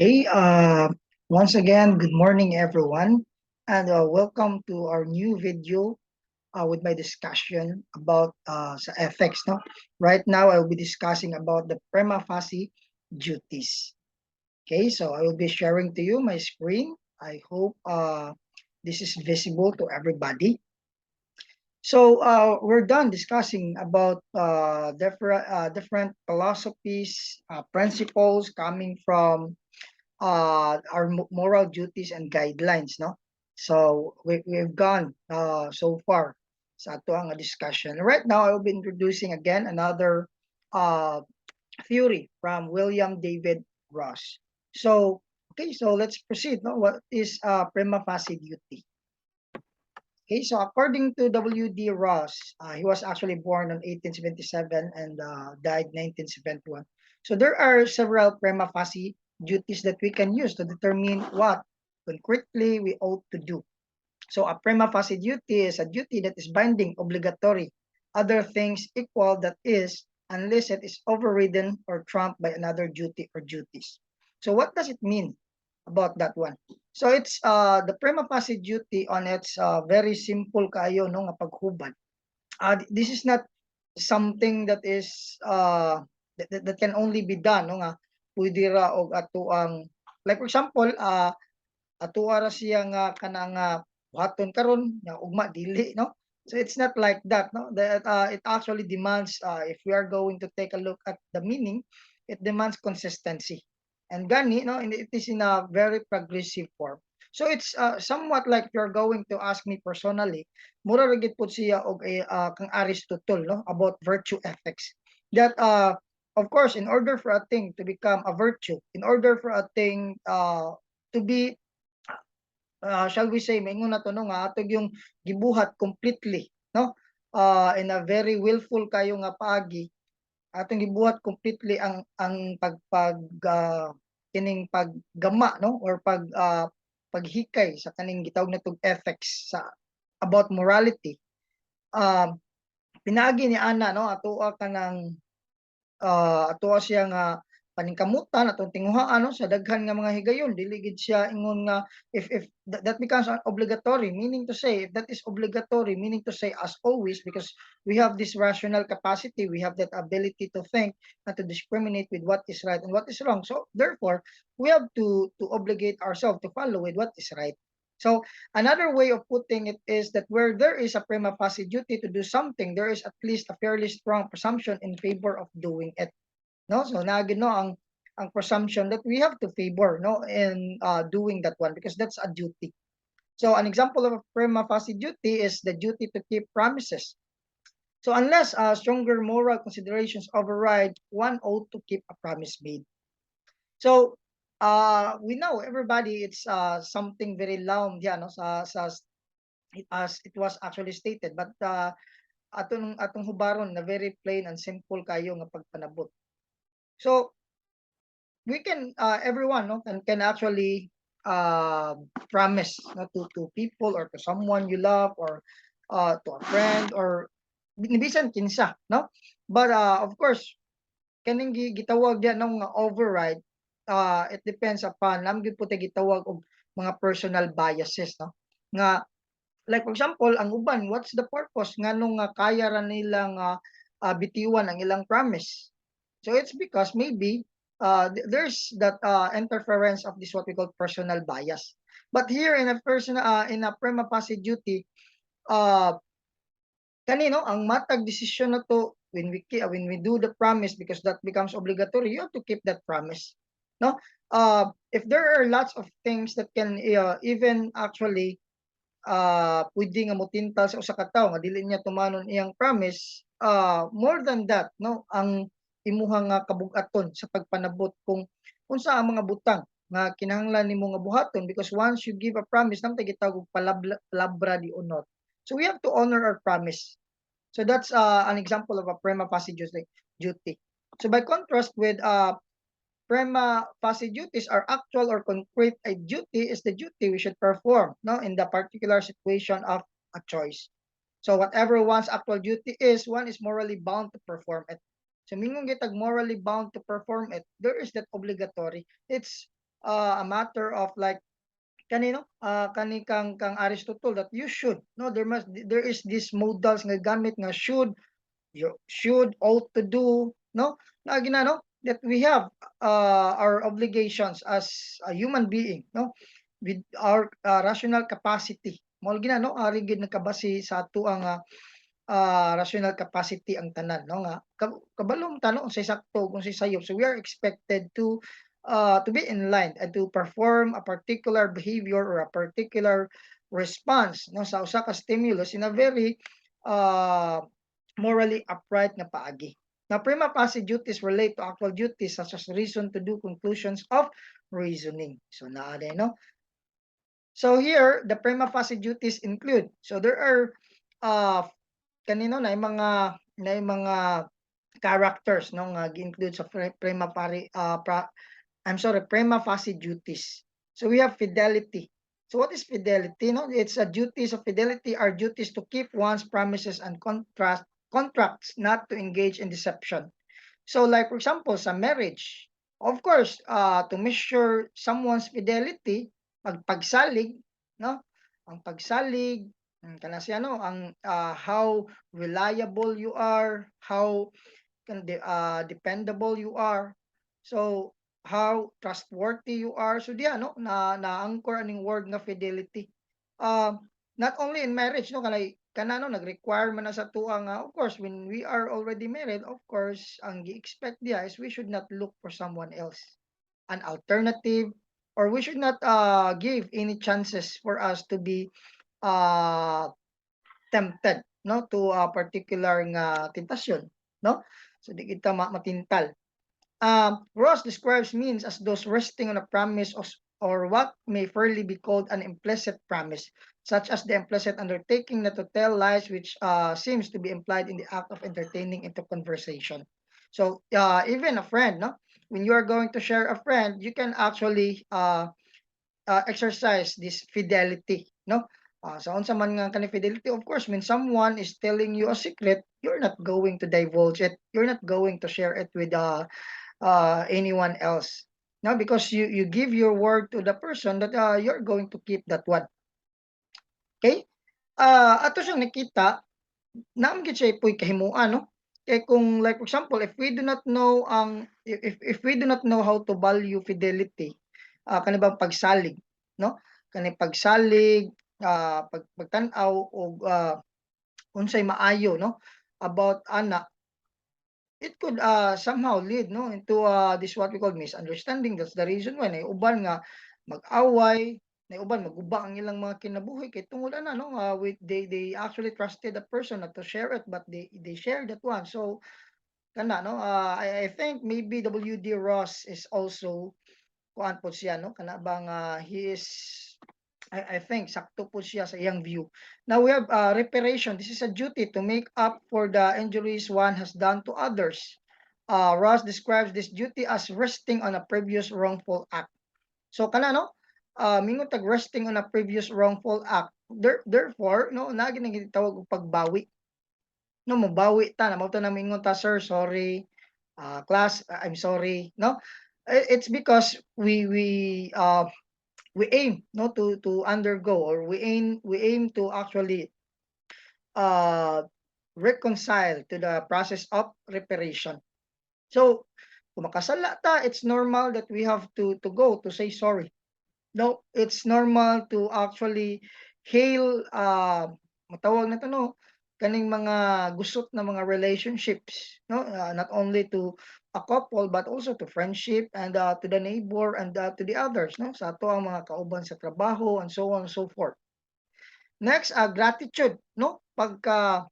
Hey, once again, good morning, everyone, and welcome to our new video with my discussion about sa ethics. No, right now I will be discussing about the prima facie duties. Okay, so I will be sharing to you my screen. I hope this is visible to everybody. So we're done discussing about different philosophies, principles coming from our moral duties and guidelines, no? So we've gone so far sa ato ang discussion. Right now, I will be introducing again another uh, theory from William David Ross. So, okay, so let's proceed. No? What is prima facie duty? Okay, so according to W.D. Ross, he was actually born in 1877 and died 1971. So there are several prima facie duties that we can use to determine what concretely we ought to do. So a prima facie duty is a duty that is binding, obligatory. Other things equal, that is, unless it is overridden or trumped by another duty or duties. So what does it mean about that one? So it's the prima facie duty on its very simple kayo no nga paghubad. This is not something that is that can only be done no nga pwede ra og ato ang, like for example ato ra siya nga kanang buhaton karon nga ugma dili, no? So it's not like that, no? That it actually demands, if we are going to take a look at the meaning, it demands consistency. And gani, no, and it is in a very progressive form. So it's somewhat like you're going to ask me personally, mura ra gid pud siya og kang Aristotle, no, about virtue ethics. That of course, in order for a thing to become a virtue, in order for a thing to be, shall we say, maingon na to no nga atog yung gibuhat completely, no, in a very willful kayo nga paagi, atong gibuhat completely ang kining paggama, no, or paghikay sa kaning gitawag natong ethics sa about morality. Pinaagi ni ana, no, ato ka ng ato siya nga paningkamutan atong tinguhaan, no, sa daghan nga mga higayon dili gid siya ingon nga if that becomes obligatory, meaning to say, if that is obligatory, meaning to say, as always, because we have this rational capacity, we have that ability to think and to discriminate with what is right and what is wrong, so therefore we have to obligate ourselves to follow with what is right. So another way of putting it is that where there is a prima facie duty to do something, there is at least a fairly strong presumption in favor of doing it. No, so nagin no ang presumption that we have to favor, no, in doing that one, because that's a duty. So an example of a prima facie duty is the duty to keep promises. So unless stronger moral considerations override, one ought to keep a promise made. So we know everybody, it's something very loud, yeah, no, sa as it was actually stated, but atong hubaron na very plain and simple kayo nga pagpanabot. So we can, everyone, no, can actually promise, no, to people or to someone you love, or to a friend, or bisan kinsa, no, but of course kaning gitawag yan ng override, it depends upon lam gyud puti gitawag og mga personal biases, no, nga like for example ang uban, what's the purpose nganong kaya ra nilang bitiwan ang ilang promise. So it's because maybe there's that interference of this what we call personal bias. But here in a personal, in a prima facie duty, uh, kanino ang matag decision na to when we do the promise, because that becomes obligatory, you have to keep that promise, no. If there are lots of things that can even actually pwede nga motintal sa usa ka tawo nga dili niya tumanon iyang promise, more than that, no, ang imuhang nga kabug-aton sa pagpanabot kung unsa ang mga butang nga kinahanglan nimo nga buhaton, because once you give a promise namtay gitawag og palabra di honor, so we have to honor our promise. So that's an example of a prima facie duty. So by contrast with prima facie duties are actual or concrete, a duty is the duty we should perform, no, in the particular situation of a choice. So whatever one's actual duty is, one is morally bound to perform it. So mingong gitag morally bound to perform it, there is that obligatory. It's a matter of like kanino kani kang Aristotle that you should no there is this modals nga gamit nga should, you should, ought to do, no? Na ginano that we have our obligations as a human being, no? With our rational capacity. Mao ginano ari gid nakabase sa ato ang rational capacity ang tanan, no? Nga kabalom ta no unsay sakto kung unsay sayop. So we are expected to be in line and to perform a particular behavior or a particular response no sa usa ka stimulus in a very uh, morally upright nga paagi. Now, prima facie duties relate to actual duties such as reason to do, conclusions of reasoning. So, naa no? So here, the prima facie duties include. So there are uh, kanino na mga characters no nga gi-include sa prima facie duties. So we have fidelity. So what is fidelity? No, it's a duties of fidelity are duties to keep one's promises and contracts, not to engage in deception. So like for example, sa marriage, of course, to measure someone's fidelity, pagsalig, no? Ang pagsalig, kana siya no, ang how reliable you are, how dependable you are. So how trustworthy you are. So diya no na-anchor aning word nga fidelity. Not only in marriage no kana no nag-require man na sa tuwa nga of course when we are already married of course ang gi-expect diya is we should not look for someone else, an alternative, or we should not give any chances for us to be uh, tempted no to a particular nga tentasyon no, so di kita matintal. Ross describes means as those resting on a promise or what may fairly be called an implicit promise, such as the implicit undertaking not to tell lies, which seems to be implied in the act of entertaining into conversation. So even a friend, no, when you are going to share a friend, you can actually exercise this fidelity, no? So unsa man nga kani fidelity, of course, when someone is telling you a secret, you're not going to divulge it. You're not going to share it with anyone else. No, because you give your word to the person that you're going to keep that one. Okay? Ato siyang nakita, naam gid siya ipoy kahimuan, no? Kay kung like for example, if we do not know if we do not know how to value fidelity, kani bang pagsalig, no? Kani pagsalig, pagtan-aw og unsay maayo, no? About ana, it could somehow lead no into this what we call misunderstanding. That's the reason why naiuban nga mag-away, naiuban maguba ang ilang mga kinabuhi kay tungod ana no they actually trusted the person not to share it but they shared that one. So kana no I think maybe WD Ross is also kuan po siya no kana bang he is I think sakto po siya sa iyang view. Now we have reparation. This is a duty to make up for the injuries one has done to others. Ross describes this duty as resting on a previous wrongful act. So kana no, mingon tag resting on a previous wrongful act. Therefore, no, na ginagitawag og pagbawi. No, mabawi ta na mao ta na mingon ta sir, sorry. Class, I'm sorry, no? It's because we aim no to undergo or we aim to actually uh reconcile to the process of reparation. So kung makasala ta, it's normal that we have to go to say sorry. No, it's normal to actually hail matawag na to no kaning mga gusot na mga relationships no, not only to a couple but also to friendship and to the neighbor and to the others no sa ato ang mga kauban sa trabaho and so on and so forth. Next, gratitude no pagka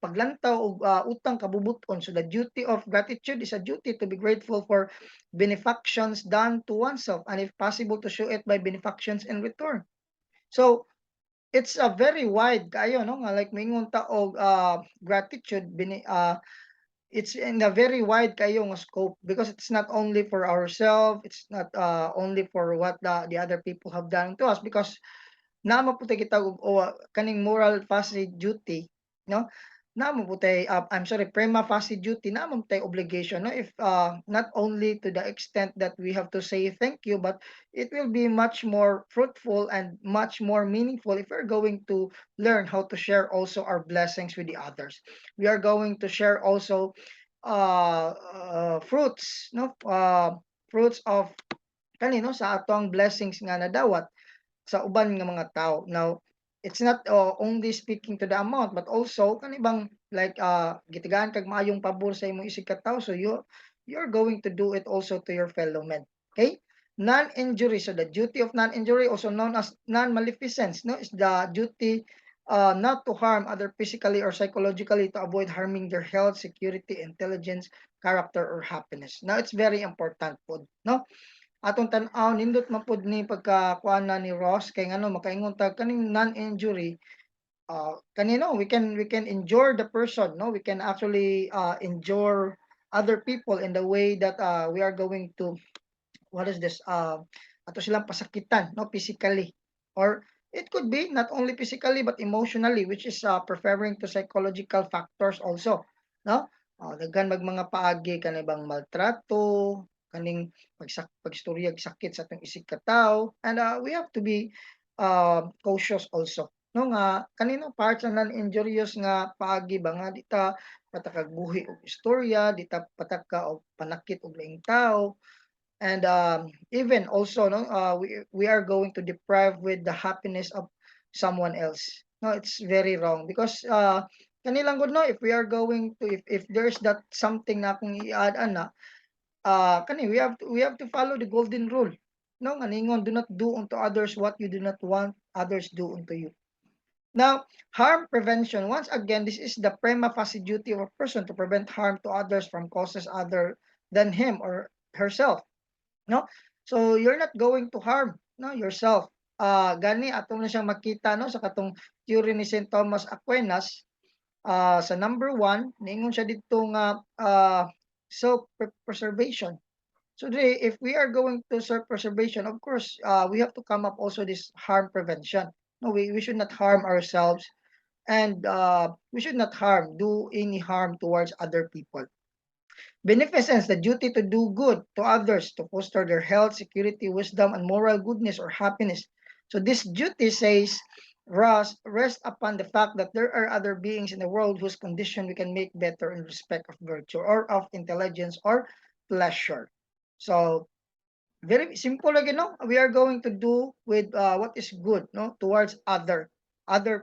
paglantaw og utang kabubuton. So the duty of gratitude is a duty to be grateful for benefactions done to oneself and if possible to show it by benefactions in return. So it's a very wide kayo no nga like mingon ta og gratitude it's in a very wide kayo nga scope because it's not only for ourselves, it's not only for what the other people have done to us because nama po kita og kaning moral facet duty no namo po tay I'm sorry, prima facie duty namo tay obligation, no, if not only to the extent that we have to say thank you, but it will be much more fruitful and much more meaningful if we're going to learn how to share also our blessings with the others. We are going to share also fruits, no, fruits of kanino sa atong blessings nga nadawat sa uban nga mga tao. Now, it's not only speaking to the amount, but also kanibang like gitigaan kag maayong pabor sa imong isig ka tawo, so you're going to do it also to your fellow men. Okay? Non-injury. So the duty of non-injury, also known as non-maleficence, no, is the duty not to harm other physically or psychologically, to avoid harming their health, security, intelligence, character, or happiness. Now, it's very important po, no? Atong tan-aw nindot man pod ni pagkakuana ni Ross kay ngano makaingon ta kaning non-injury, kanino we can injure the person, no, we can actually injure other people in the way that we are going to, what is this, ato silang pasakitan, no, physically, or it could be not only physically but emotionally, which is preferring to psychological factors also, no. Daghan mga paagi kanibang maltrato, kaning pagstoryag sakit sa atong isig ka tawo, and we have to be cautious also, no, nga kanino part sa non-injurious nga paagi ba nga dita patakag buhi og istorya, dita pataka og panakit og laing tao. And even also, no, we are going to deprive with the happiness of someone else. No, it's very wrong because kanilang good, no, if we are going to, if there's that something na kung i-add ana, kani we have to follow the golden rule, no, nganingon, do not do unto others what you do not want others do unto you. Now, harm prevention, once again, this is the prima facie duty of a person to prevent harm to others from causes other than him or herself, no? So you're not going to harm, no, yourself. Gani atong na siyang makita, no, sa katong theory ni St. Thomas Aquinas, sa number 1 niingon siya dito nga self preservation. So today, if we are going to self preservation, of course, we have to come up also this harm prevention. No, we should not harm ourselves, and we should not do any harm towards other people. Beneficence, the duty to do good to others, to foster their health, security, wisdom, and moral goodness or happiness. So this duty says, rest upon the fact that there are other beings in the world whose condition we can make better in respect of virtue or of intelligence or pleasure. So very simple again, no? We are going to do with what is good, no, towards other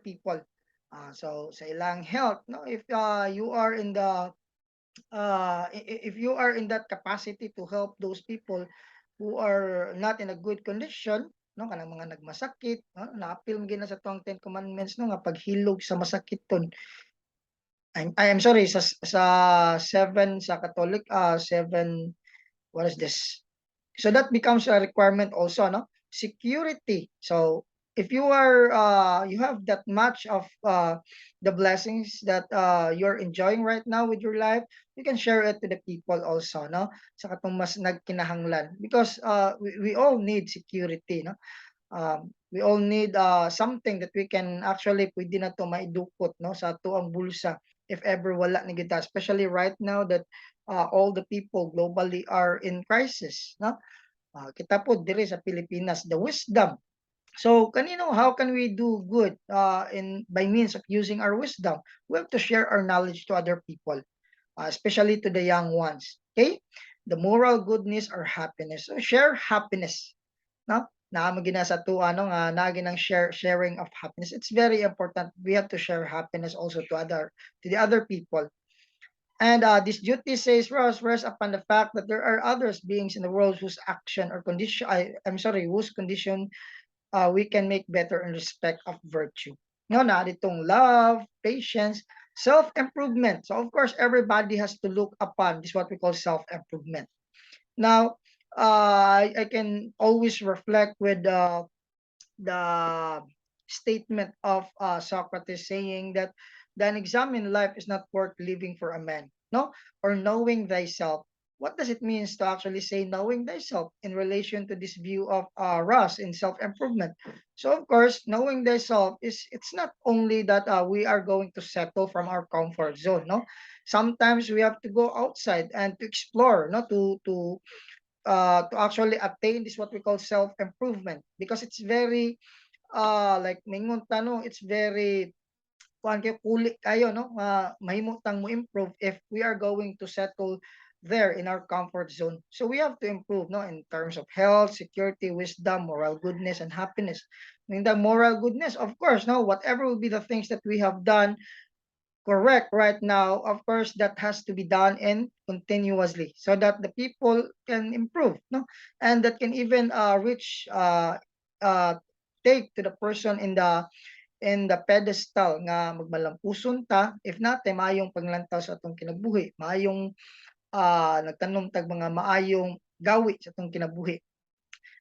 people. So sa ilang health, no, if you are in the if you are in that capacity to help those people who are not in a good condition, no, kanang mga nagmasakit, no, naapil mo gina sa tong 10 commandments, no, nga paghilog sa masakiton. I'm sorry, sa 7 sa Catholic, 7, what is this? So that becomes a requirement also, no? Security. So if you are you have that much of the blessings that you're enjoying right now with your life, you can share it to the people also, no? Sa katong mas nagkinahanglan, because we all need security, no? We all need something that we can actually pwede na to maidukot, no, sa ato ang bulsa if ever wala ni kita, especially right now that all the people globally are in crisis, no. Kita po diri sa Pilipinas, the wisdom. So kanino, how can we do good in by means of using our wisdom? We have to share our knowledge to other people, especially to the young ones. Okay? The moral goodness or happiness. So share happiness, no? Naamo gina sa to ano nga naagi ng sharing of happiness. It's very important. We have to share happiness also to the other people. And this duty says, rest upon the fact that there are others beings in the world whose action or condition, I'm sorry, whose condition we can make better in respect of virtue. No, na ditong love, patience, self-improvement. So of course, everybody has to look upon this, what we call self-improvement. Now, I can always reflect with the statement of Socrates saying that the unexamined life is not worth living for a man, no, or knowing thyself. what does it means to actually say knowing thyself in relation to this view of Ross in self-improvement? So of course, knowing thyself is it's not only that we are going to settle from our comfort zone. No, sometimes we have to go outside and to explore, no, to actually attain this what we call self-improvement because it's very like mingon tanong, it's very kuan kay kuli kayo no mahimutang mo improve if we are going to settle there in our comfort zone. So we have to improve no in terms of health, security, wisdom, moral goodness, and happiness. In the moral goodness, of course, no, whatever will be the things that we have done correct right now, of course, that has to be done and continuously so that the people can improve, no, and that can even reach uh, take to the person in the pedestal nga magmalampuson ta if natin maayong panglantaw sa atong kinabuhi, maayong nagtanom tag mga maayong gawi sa atong kinabuhi.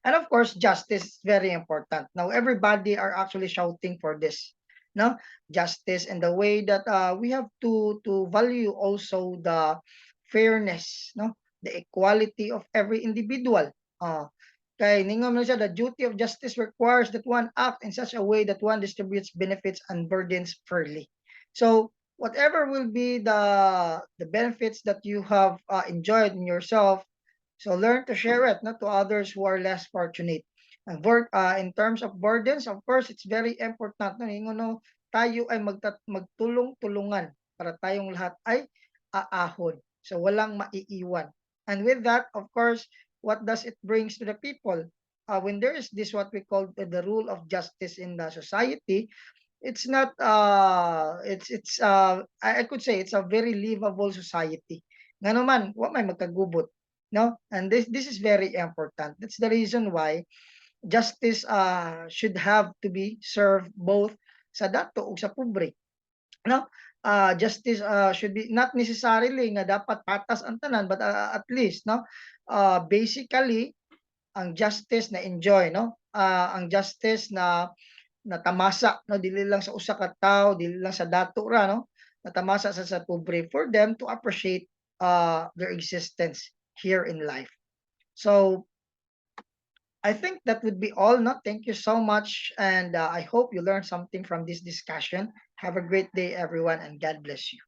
And of course, justice is very important. Now, everybody are actually shouting for this, no, justice, and the way that we have to value also the fairness, no, the equality of every individual. Kay ningon man siya, the duty of justice requires that one act in such a way that one distributes benefits and burdens fairly. So whatever will be the benefits that you have enjoyed in yourself, so learn to share it not to others who are less fortunate. And in terms of burdens, of course, it's very important no, no tayo ay magtulong-tulungan para tayong lahat ay aahon. So walang maiiwan. And with that, of course, what does it brings to the people? When there is this what we call the rule of justice in the society, it's not I could say it's a very livable society. Nga naman, wa may magkagubot, no? And this is very important. That's the reason why justice should have to be served both sa dato ug sa pobre, no? Justice should be not necessarily nga dapat patas ang tanan but at least no basically ang justice na enjoy no ang justice na natamasa no dili lang sa usa ka tawo, dili lang sa dato ra no, natamasa sa pobre for them to appreciate their existence here in life. So I think that would be all. No, thank you so much, and I hope you learned something from this discussion. Have a great day, everyone, and God bless you.